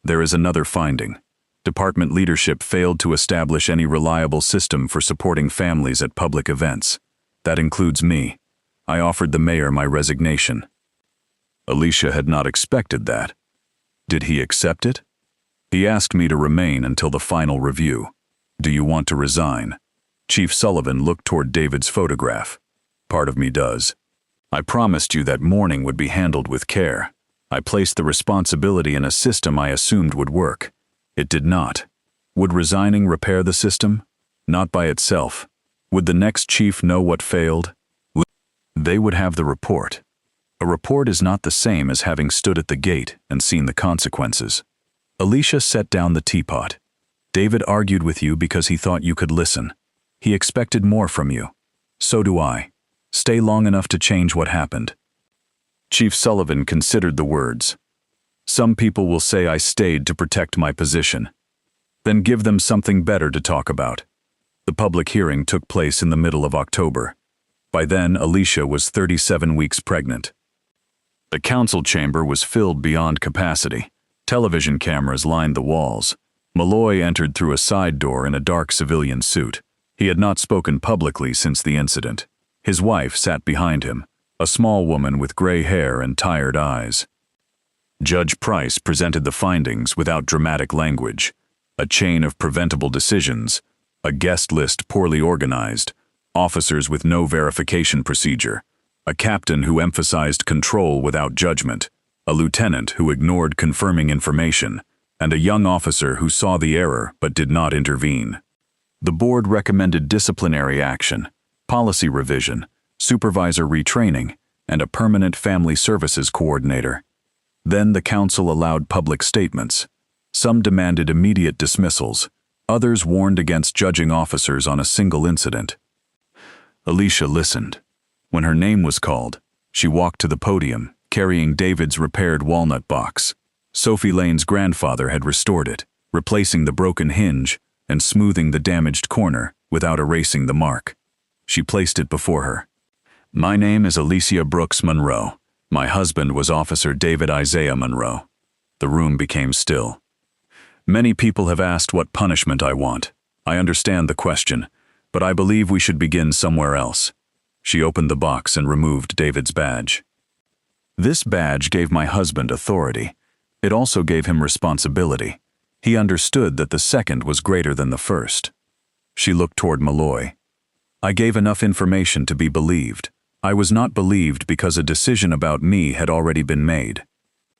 "There is another finding. Department leadership failed to establish any reliable system for supporting families at public events. That includes me. I offered the mayor my resignation." Alicia had not expected that. Did he accept it? "He asked me to remain until the final review. Do you want to resign?" Chief Sullivan looked toward David's photograph. "Part of me does. I promised you that mourning would be handled with care. I placed the responsibility in a system I assumed would work. It did not. Would resigning repair the system? Not by itself. Would the next chief know what failed? They would have the report. A report is not the same as having stood at the gate and seen the consequences." Alicia set down the teapot. "David argued with you because he thought you could listen. He expected more from you. So do I. Stay long enough to change what happened." Chief Sullivan considered the words. "Some people will say I stayed to protect my position. Then give them something better to talk about." The public hearing took place in the middle of October. By then, Alicia was 37 weeks pregnant. The council chamber was filled beyond capacity. Television cameras lined the walls. Malloy entered through a side door in a dark civilian suit. He had not spoken publicly since the incident. His wife sat behind him, a small woman with gray hair and tired eyes. Judge Price presented the findings without dramatic language. A chain of preventable decisions, a guest list poorly organized, officers with no verification procedure, a captain who emphasized control without judgment, a lieutenant who ignored confirming information, and a young officer who saw the error but did not intervene. The board recommended disciplinary action, policy revision, supervisor retraining, and a permanent family services coordinator. Then the council allowed public statements. Some demanded immediate dismissals. Others warned against judging officers on a single incident. Alicia listened. When her name was called, she walked to the podium, carrying David's repaired walnut box. Sophie Lane's grandfather had restored it, replacing the broken hinge and smoothing the damaged corner without erasing the mark. She placed it before her. "My name is Alicia Brooks Monroe. My husband was Officer David Isaiah Monroe." The room became still. "Many people have asked what punishment I want. I understand the question, but I believe we should begin somewhere else." She opened the box and removed David's badge. "This badge gave my husband authority. It also gave him responsibility. He understood that the second was greater than the first." She looked toward Malloy. "I gave enough information to be believed. I was not believed because a decision about me had already been made.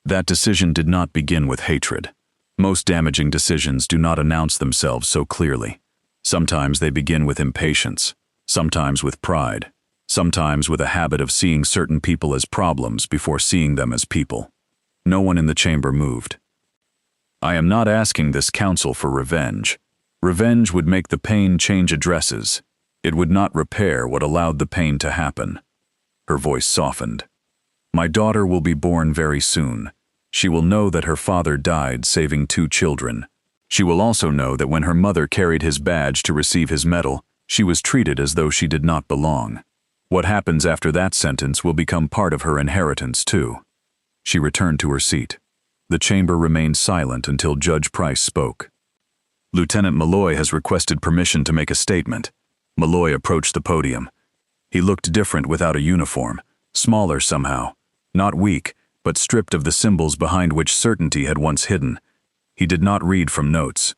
That decision did not begin with hatred. Most damaging decisions do not announce themselves so clearly. Sometimes they begin with impatience, sometimes with pride, sometimes with a habit of seeing certain people as problems before seeing them as people." No one in the chamber moved. "I am not asking this council for revenge. Revenge would make the pain change addresses. It would not repair what allowed the pain to happen." Her voice softened. "My daughter will be born very soon. She will know that her father died saving 2 children. She will also know that when her mother carried his badge to receive his medal, she was treated as though she did not belong. What happens after that sentence will become part of her inheritance too." She returned to her seat. The chamber remained silent until Judge Price spoke. "Lieutenant Malloy has requested permission to make a statement." Malloy approached the podium. He looked different without a uniform, smaller somehow, not weak, but stripped of the symbols behind which certainty had once hidden. He did not read from notes.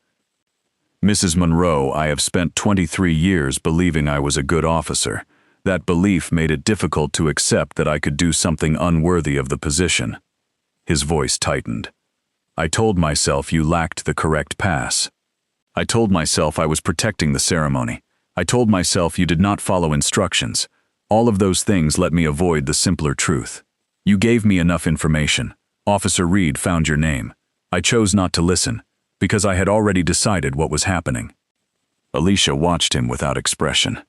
"Mrs. Monroe, I have spent 23 years believing I was a good officer. That belief made it difficult to accept that I could do something unworthy of the position." His voice tightened. "I told myself you lacked the correct pass. I told myself I was protecting the ceremony. I told myself you did not follow instructions. All of those things let me avoid the simpler truth. You gave me enough information. Officer Reed found your name. I chose not to listen, because I had already decided what was happening." Alicia watched him without expression.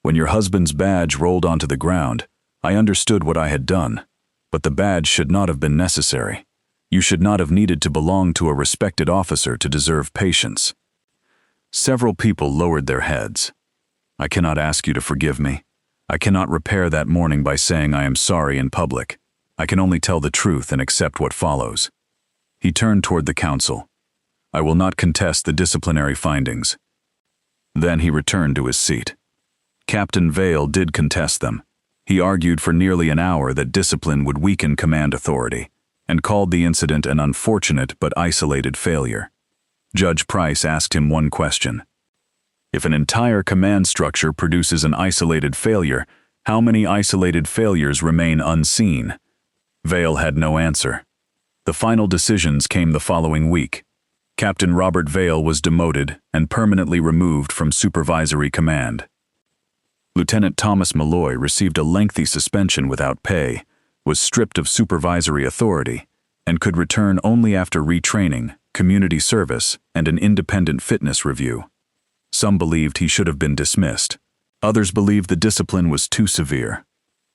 "When your husband's badge rolled onto the ground, I understood what I had done, but the badge should not have been necessary. You should not have needed to belong to a respected officer to deserve patience." Several people lowered their heads. "I cannot ask you to forgive me. I cannot repair that morning by saying I am sorry in public. I can only tell the truth and accept what follows." He turned toward the council. "I will not contest the disciplinary findings." Then he returned to his seat. Captain Vale did contest them. He argued for nearly an hour that discipline would weaken command authority, and called the incident an unfortunate but isolated failure. Judge Price asked him one question. "If an entire command structure produces an isolated failure, how many isolated failures remain unseen?" Vale had no answer. The final decisions came the following week. Captain Robert Vale was demoted and permanently removed from supervisory command. Lieutenant Thomas Malloy received a lengthy suspension without pay, was stripped of supervisory authority, and could return only after retraining, community service, and an independent fitness review. Some believed he should have been dismissed. Others believed the discipline was too severe.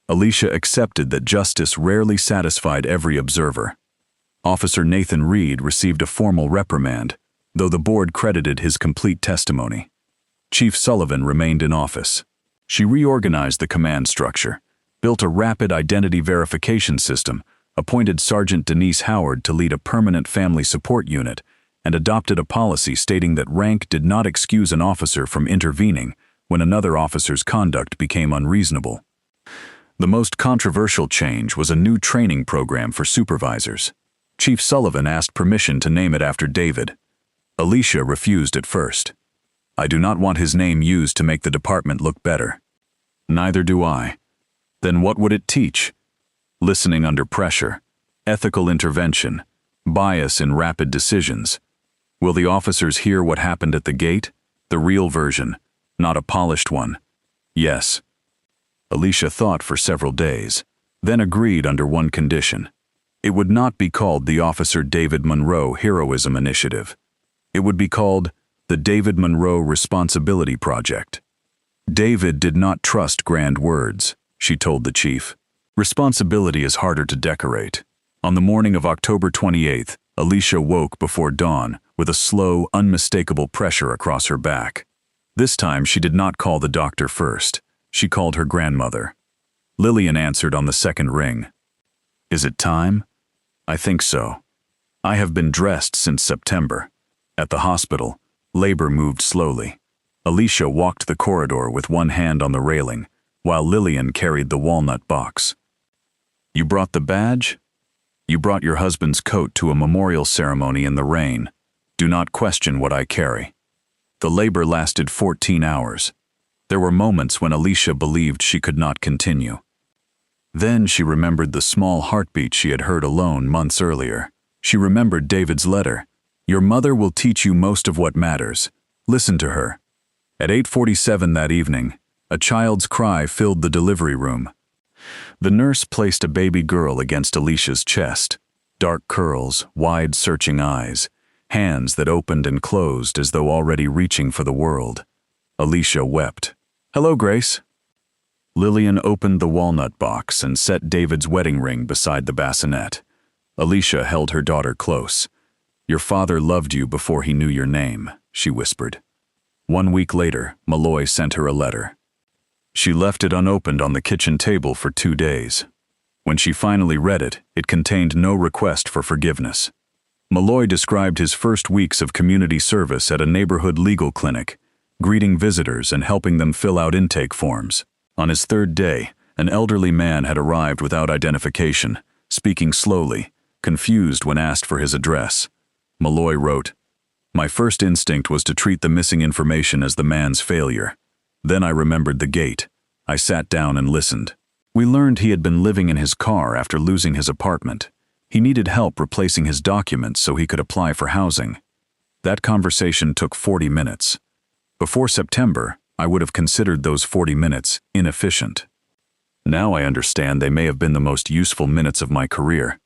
Alicia accepted that justice rarely satisfied every observer. Officer Nathan Reed received a formal reprimand, though the board credited his complete testimony. Chief Sullivan remained in office. She reorganized the command structure, built a rapid identity verification system, appointed Sergeant Denise Howard to lead a permanent family support unit, and adopted a policy stating that rank did not excuse an officer from intervening when another officer's conduct became unreasonable. The most controversial change was a new training program for supervisors. Chief Sullivan asked permission to name it after David. Alicia refused at first. "I do not want his name used to make the department look better." "Neither do I." "Then what would it teach?" "Listening under pressure, ethical intervention, bias in rapid decisions. Will the officers hear what happened at the gate? The real version, not a polished one. Yes. Alicia thought for several days, then agreed under one condition. It would not be called the Officer David Monroe Heroism Initiative. It would be called the David Monroe Responsibility Project. David did not trust grand words, she told the chief. Responsibility is harder to decorate. On the morning of October 28th, Alicia woke before dawn with a slow, unmistakable pressure across her back. This time she did not call the doctor first. She called her grandmother. Lillian answered on the second ring. Is it time? I think so. I have been dressed since September. At the hospital, labor moved slowly. Alicia walked the corridor with one hand on the railing, while Lillian carried the walnut box. You brought the badge? You brought your husband's coat to a memorial ceremony in the rain. Do not question what I carry. The labor lasted 14 hours. There were moments when Alicia believed she could not continue. Then she remembered the small heartbeat she had heard alone months earlier. She remembered David's letter. Your mother will teach you most of what matters. Listen to her. At 8:47 that evening, a child's cry filled the delivery room. The nurse placed a baby girl against Alicia's chest. Dark curls, wide searching eyes, hands that opened and closed as though already reaching for the world. Alicia wept. Hello, Grace. Lillian opened the walnut box and set David's wedding ring beside the bassinet. Alicia held her daughter close. Your father loved you before he knew your name, she whispered. 1 week later, Malloy sent her a letter. She left it unopened on the kitchen table for 2 days. When she finally read it, it contained no request for forgiveness. Malloy described his first weeks of community service at a neighborhood legal clinic, greeting visitors and helping them fill out intake forms. On his 3rd day, an elderly man had arrived without identification, speaking slowly, confused when asked for his address. Malloy wrote, My first instinct was to treat the missing information as the man's failure. Then I remembered the gate. I sat down and listened. We learned he had been living in his car after losing his apartment. He needed help replacing his documents so he could apply for housing. That conversation took 40 minutes. Before September, I would have considered those 40 minutes inefficient. Now I understand they may have been the most useful minutes of my career.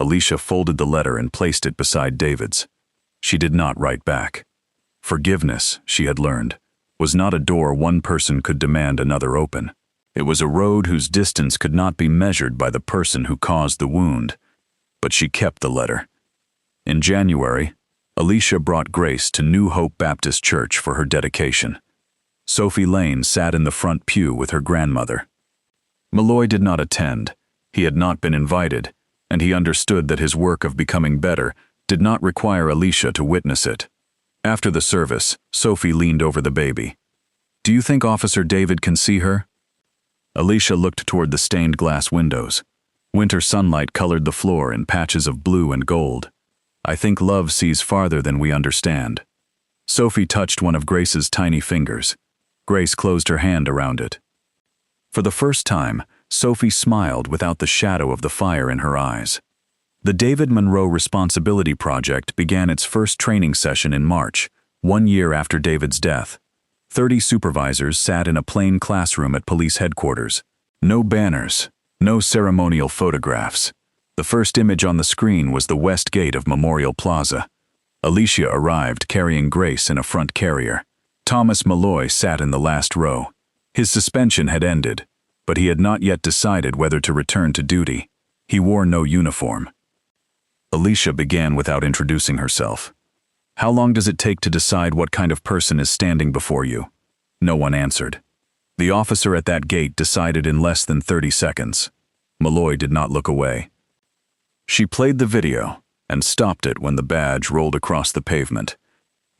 Alicia folded the letter and placed it beside David's. She did not write back. Forgiveness, she had learned, was not a door one person could demand another open. It was a road whose distance could not be measured by the person who caused the wound. But she kept the letter. In January, Alicia brought Grace to New Hope Baptist Church for her dedication. Sophie Lane sat in the front pew with her grandmother. Malloy did not attend. He had not been invited, and he understood that his work of becoming better did not require Alicia to witness it. After the service, Sophie leaned over the baby. Do you think Officer David can see her? Alicia looked toward the stained glass windows. Winter sunlight colored the floor in patches of blue and gold. I think love sees farther than we understand. Sophie touched one of Grace's tiny fingers. Grace closed her hand around it. For the first time, Sophie smiled without the shadow of the fire in her eyes. The David Monroe Responsibility Project began its first training session in March, 1 year after David's death. 30 supervisors sat in a plain classroom at police headquarters. No banners, no ceremonial photographs. The first image on the screen was the west gate of Memorial Plaza. Alicia arrived carrying Grace in a front carrier. Thomas Malloy sat in the last row. His suspension had ended, but he had not yet decided whether to return to duty. He wore no uniform. Alicia began without introducing herself. How long does it take to decide what kind of person is standing before you? No one answered. The officer at that gate decided in less than 30 seconds. Malloy did not look away. She played the video and stopped it when the badge rolled across the pavement.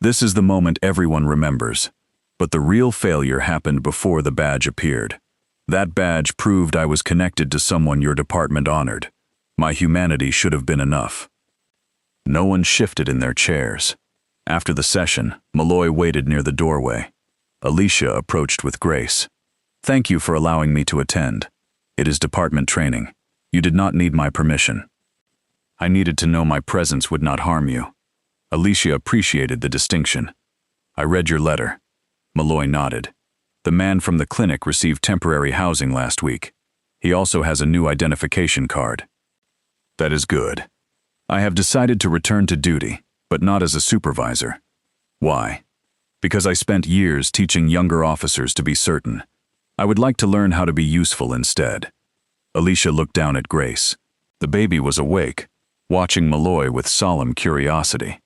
This is the moment everyone remembers. But the real failure happened before the badge appeared. That badge proved I was connected to someone your department honored. My humanity should have been enough. No one shifted in their chairs. After the session, Malloy waited near the doorway. Alicia approached with grace. Thank you for allowing me to attend. It is department training. You did not need my permission. I needed to know my presence would not harm you. Alicia appreciated the distinction. I read your letter. Malloy nodded. The man from the clinic received temporary housing last week. He also has a new identification card. That is good. I have decided to return to duty, but not as a supervisor. Why? Because I spent years teaching younger officers to be certain. I would like to learn how to be useful instead. Alicia looked down at Grace. The baby was awake, watching Malloy with solemn curiosity.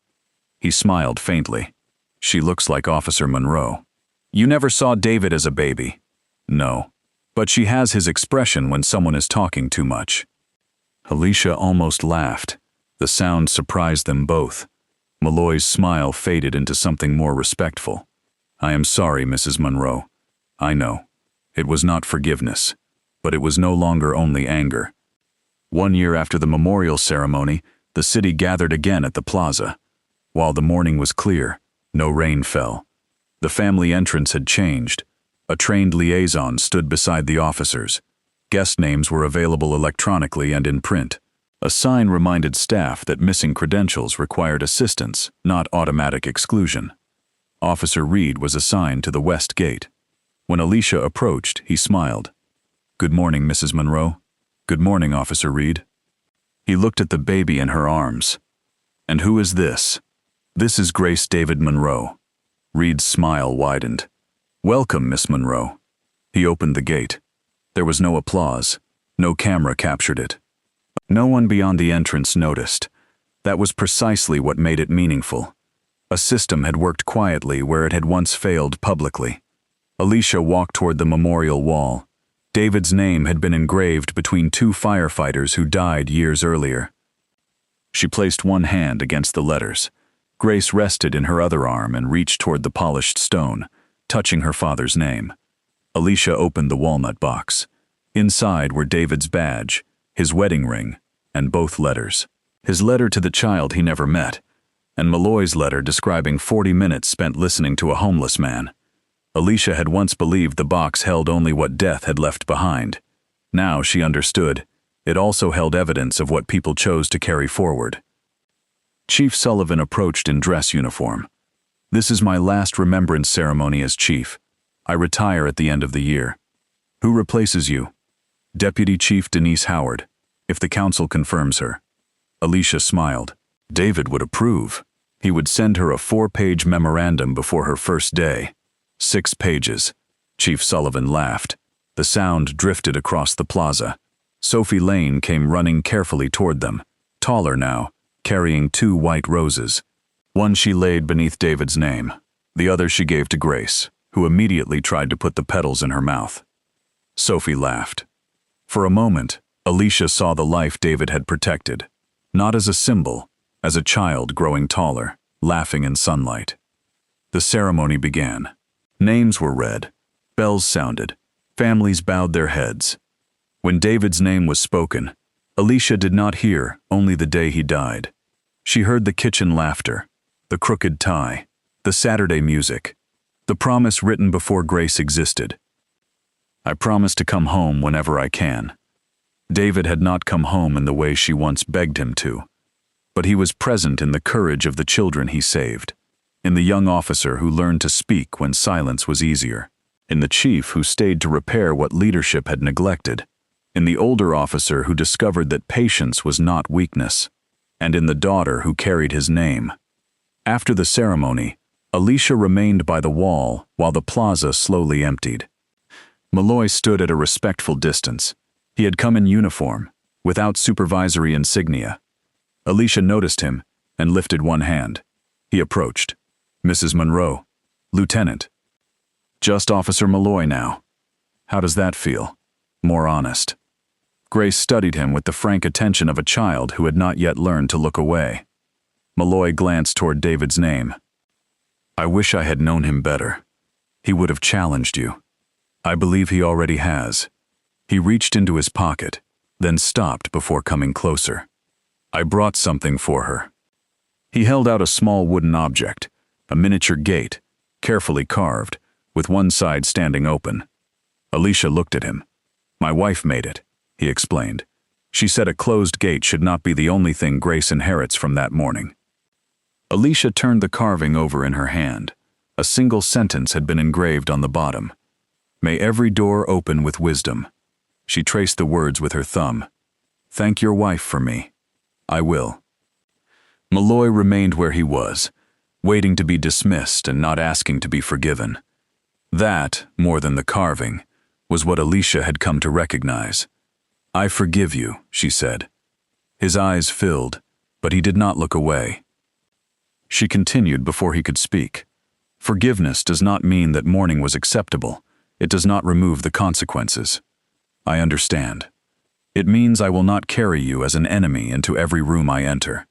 He smiled faintly. She looks like Officer Monroe. You never saw David as a baby. No. But she has his expression when someone is talking too much. Alicia almost laughed. The sound surprised them both. Malloy's smile faded into something more respectful. I am sorry, Mrs. Monroe. I know. It was not forgiveness, but it was no longer only anger. 1 year after the memorial ceremony, the city gathered again at the plaza. While the morning was clear, no rain fell. The family entrance had changed. A trained liaison stood beside the officers. Guest names were available electronically and in print. A sign reminded staff that missing credentials required assistance, not automatic exclusion. Officer Reed was assigned to the west gate. When Alicia approached, he smiled. Good morning, Mrs. Monroe. Good morning, Officer Reed. He looked at the baby in her arms. And who is this? This is Grace David Monroe. Reed's smile widened. Welcome, Miss Monroe. He opened the gate. There was no applause. No camera captured it. No one beyond the entrance noticed. That was precisely what made it meaningful. A system had worked quietly where it had once failed publicly. Alicia walked toward the memorial wall. David's name had been engraved between 2 firefighters who died years earlier. She placed one hand against the letters. Grace rested in her other arm and reached toward the polished stone, touching her father's name. Alicia opened the walnut box. Inside were David's badge, his wedding ring, and both letters. His letter to the child he never met, and Malloy's letter describing 40 minutes spent listening to a homeless man. Alicia had once believed the box held only what death had left behind. Now she understood. It also held evidence of what people chose to carry forward. Chief Sullivan approached in dress uniform. This is my last remembrance ceremony as chief. I retire at the end of the year. Who replaces you? Deputy Chief Denise Howard, if the council confirms her. Alicia smiled. David would approve. He would send her a 4-page memorandum before her first day. 6 pages. Chief Sullivan laughed. The sound drifted across the plaza. Sophie Lane came running carefully toward them, taller now, carrying 2 white roses. One she laid beneath David's name. The other she gave to Grace, who immediately tried to put the petals in her mouth. Sophie laughed. For a moment, Alicia saw the life David had protected, not as a symbol, as a child growing taller, laughing in sunlight. The ceremony began. Names were read. Bells sounded. Families bowed their heads. When David's name was spoken, Alicia did not hear only the day he died. She heard the kitchen laughter, the crooked tie, the Saturday music, the promise written before Grace existed. I promise to come home whenever I can. David had not come home in the way she once begged him to, but he was present in the courage of the children he saved, in the young officer who learned to speak when silence was easier, in the chief who stayed to repair what leadership had neglected, in the older officer who discovered that patience was not weakness, and in the daughter who carried his name. After the ceremony, Alicia remained by the wall while the plaza slowly emptied. Malloy stood at a respectful distance. He had come in uniform, without supervisory insignia. Alicia noticed him and lifted one hand. He approached. Mrs. Monroe, Lieutenant. Just Officer Malloy now. How does that feel? More honest. Grace studied him with the frank attention of a child who had not yet learned to look away. Malloy glanced toward David's name. I wish I had known him better. He would have challenged you. I believe he already has. He reached into his pocket, then stopped before coming closer. I brought something for her. He held out a small wooden object, a miniature gate, carefully carved, with one side standing open. Alicia looked at him. My wife made it, he explained. She said a closed gate should not be the only thing Grace inherits from that morning. Alicia turned the carving over in her hand. A single sentence had been engraved on the bottom. May every door open with wisdom. She traced the words with her thumb. Thank your wife for me. I will. Malloy remained where he was, waiting to be dismissed and not asking to be forgiven. That, more than the carving, was what Alicia had come to recognize. I forgive you, she said. His eyes filled, but he did not look away. She continued before he could speak. Forgiveness does not mean that mourning was acceptable. It does not remove the consequences. I understand. It means I will not carry you as an enemy into every room I enter.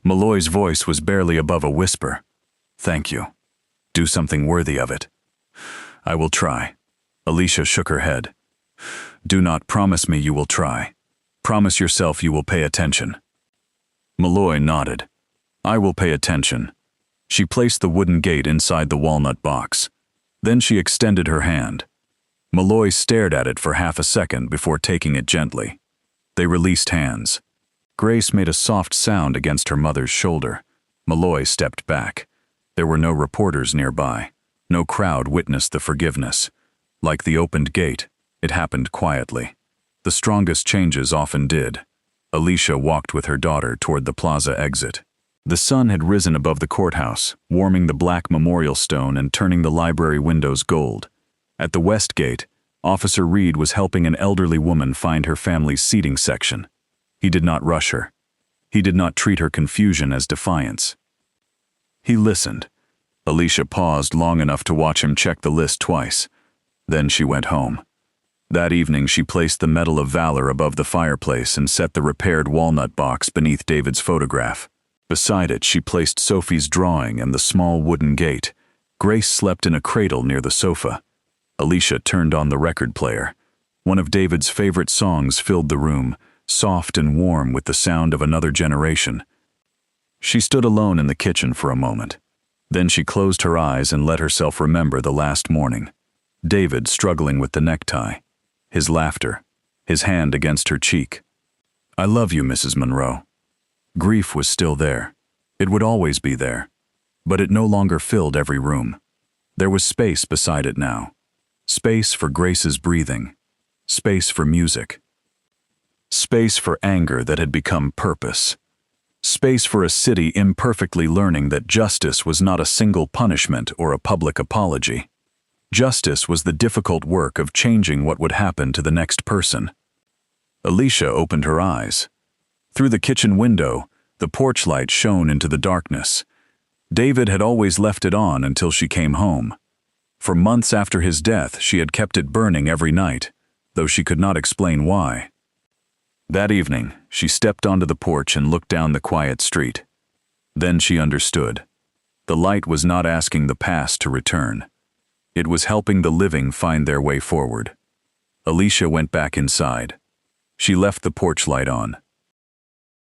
Malloy's voice was barely above a whisper. Thank you. Do something worthy of it. I will try. Alicia shook her head. Do not promise me you will try. Promise yourself you will pay attention. Malloy nodded. I will pay attention. She placed the wooden gate inside the walnut box. Then she extended her hand. Malloy stared at it for half a second before taking it gently. They released hands. Grace made a soft sound against her mother's shoulder. Malloy stepped back. There were no reporters nearby. No crowd witnessed the forgiveness. Like the opened gate, it happened quietly. The strongest changes often did. Alicia walked with her daughter toward the plaza exit. The sun had risen above the courthouse, warming the black memorial stone and turning the library windows gold. At the west gate, Officer Reed was helping an elderly woman find her family's seating section. He did not rush her. He did not treat her confusion as defiance. He listened. Alicia paused long enough to watch him check the list twice. Then she went home. That evening she placed the Medal of Valor above the fireplace and set the repaired walnut box beneath David's photograph. Beside it she placed Sophie's drawing and the small wooden gate. Grace slept in a cradle near the sofa. Alicia turned on the record player. One of David's favorite songs filled the room, soft and warm with the sound of another generation. She stood alone in the kitchen for a moment. Then she closed her eyes and let herself remember the last morning. David struggling with the necktie. His laughter. His hand against her cheek. I love you, Mrs. Monroe. Grief was still there. It would always be there. But it no longer filled every room. There was space beside it now. Space for Grace's breathing. Space for music. Space for anger that had become purpose. Space for a city imperfectly learning that justice was not a single punishment or a public apology. Justice was the difficult work of changing what would happen to the next person. Alicia opened her eyes. Through the kitchen window, the porch light shone into the darkness. David had always left it on until she came home. For months after his death, she had kept it burning every night, though she could not explain why. That evening, she stepped onto the porch and looked down the quiet street. Then she understood. The light was not asking the past to return. It was helping the living find their way forward. Alicia went back inside. She left the porch light on.